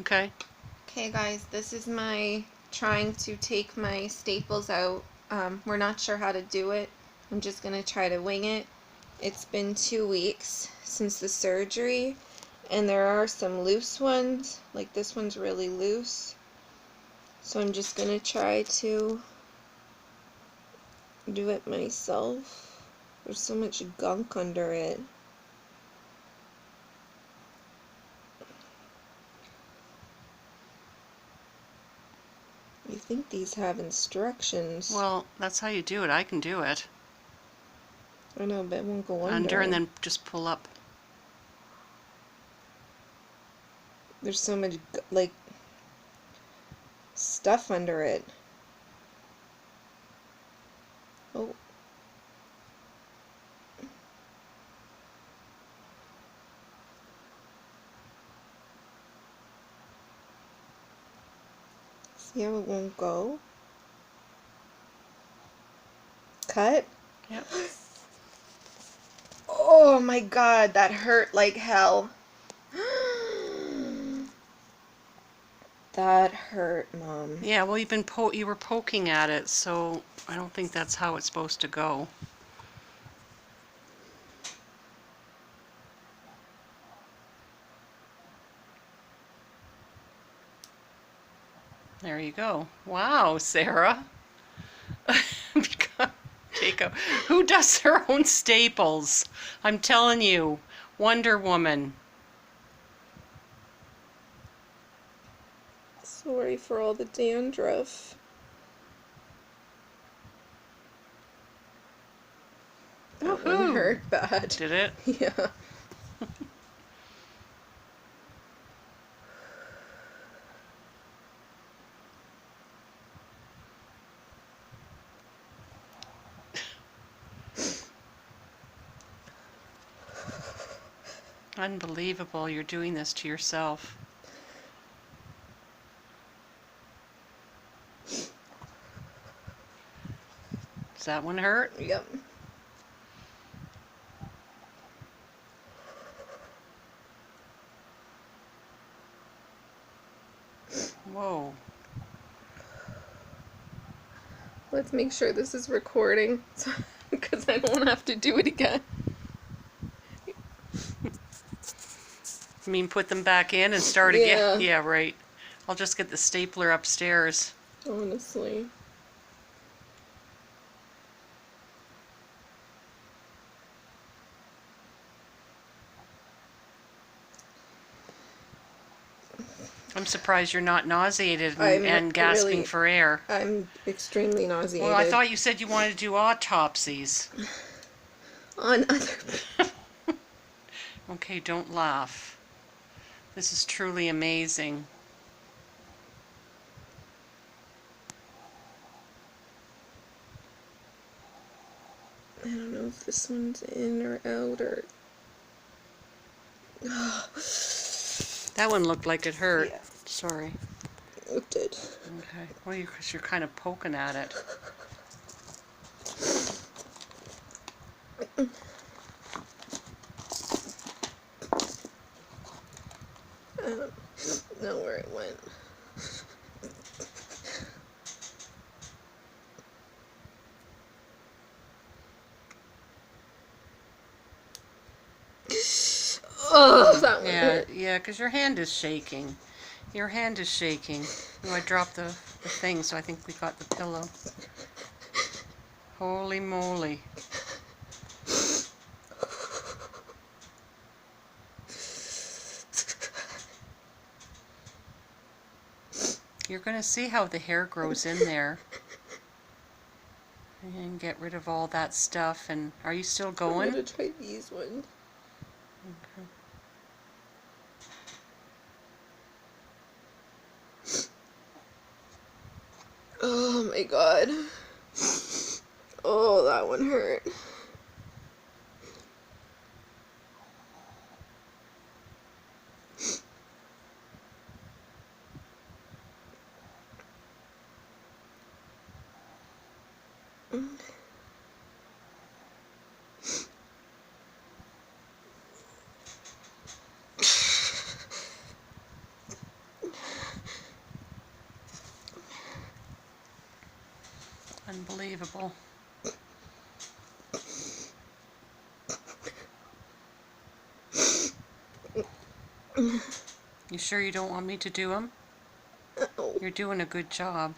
Okay. Okay guys, this is my trying to take my staples out. We're not sure how to do it. I'm just going to try to wing it. It's been 2 weeks since the surgery, and there are some loose ones, like this one's really loose. So I'm just going to try to do it myself. There's so much gunk under it. You think these have instructions. Well, that's how you do it. I can do it. I know, but it won't go Under and then just pull up. There's so much, like, stuff under it. Oh. See how it won't go? Cut? Yep. Oh my god, that hurt like hell. That hurt, Mom. Yeah, well, you were poking at it, so I don't think that's how it's supposed to go. There you go. Wow, Sarah. Who does their own staples? I'm telling you, Wonder Woman. Sorry for all the dandruff. That one hurt bad. Did it? Yeah. Unbelievable, you're doing this to yourself. Does that one hurt? Yep. Whoa. Let's make sure this is recording, because I won't have to do it again. You mean put them back in and start again? Yeah, right. I'll just get the stapler upstairs. Honestly. I'm surprised you're not nauseated and gasping really, for air. I'm extremely nauseated. Well, I thought you said you wanted to do autopsies. On other... Okay, don't laugh. This is truly amazing. I don't know if this one's in or out or... That one looked like it hurt. Yeah. Sorry. It did. Okay. Well, because you're kind of poking at it. I don't know where it went. Oh, that one hurt. Yeah, because your hand is shaking. Your hand is shaking. Oh, I dropped the thing, so I think we got the pillow. Holy moly. You're going to see how the hair grows in there. And get rid of all that stuff. And are you still going? I'm going to try these ones. Okay. Oh my god. Oh, that one hurt. Unbelievable. You sure you don't want me to do them? Oh. You're doing a good job.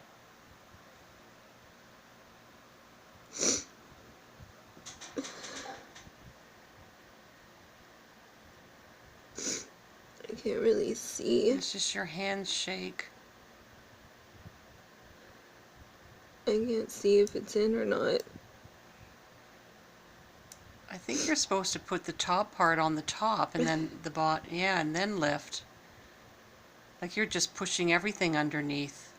I can't really see. It's just your hands shake. I can't see if it's in or not. I think you're supposed to put the top part on the top and then the bottom, yeah, and then lift. Like you're just pushing everything underneath.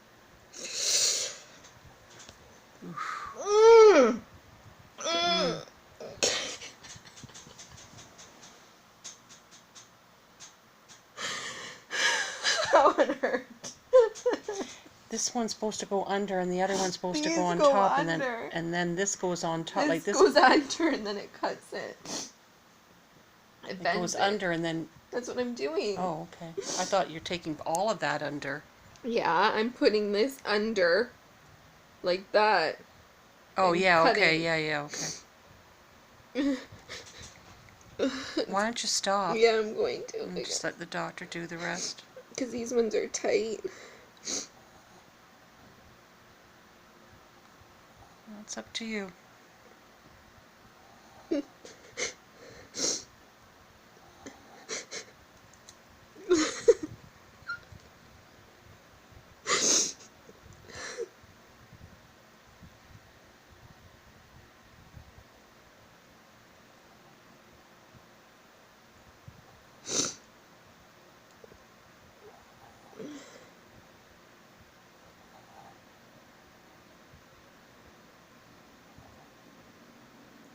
That one hurt. This one's supposed to go under and the other one's supposed to These go on go top under. and then this goes on top. This Like this goes under and then it cuts it. it goes under and then... That's what I'm doing. Oh, okay. I thought you're taking all of that under. Yeah, I'm putting this under like that. Oh, yeah, cutting. okay, yeah, okay. Why don't you stop? Yeah, I'm going to. And just let the doctor do the rest. Because these ones are tight. It's up to you.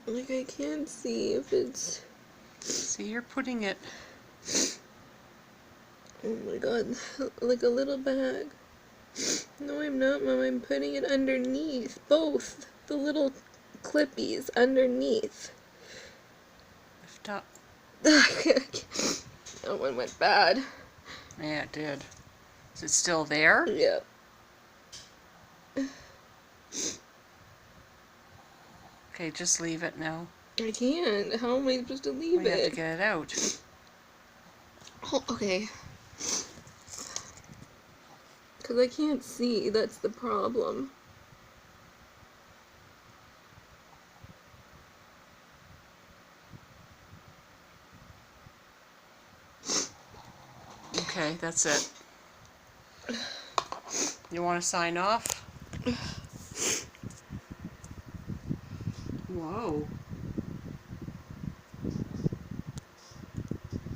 Like, I can't see if it's... See, you're putting it... Oh my god, like a little bag. No, I'm not, Mom. I'm putting it underneath. Both. The little clippies underneath. Lift up. That one went bad. Yeah, it did. Is it still there? Yeah. Okay, just leave it now. I can't. How am I supposed to leave We it? have to get it out. Oh, okay. Because I can't see. That's the problem. Okay, that's it. You want to sign off? Whoa.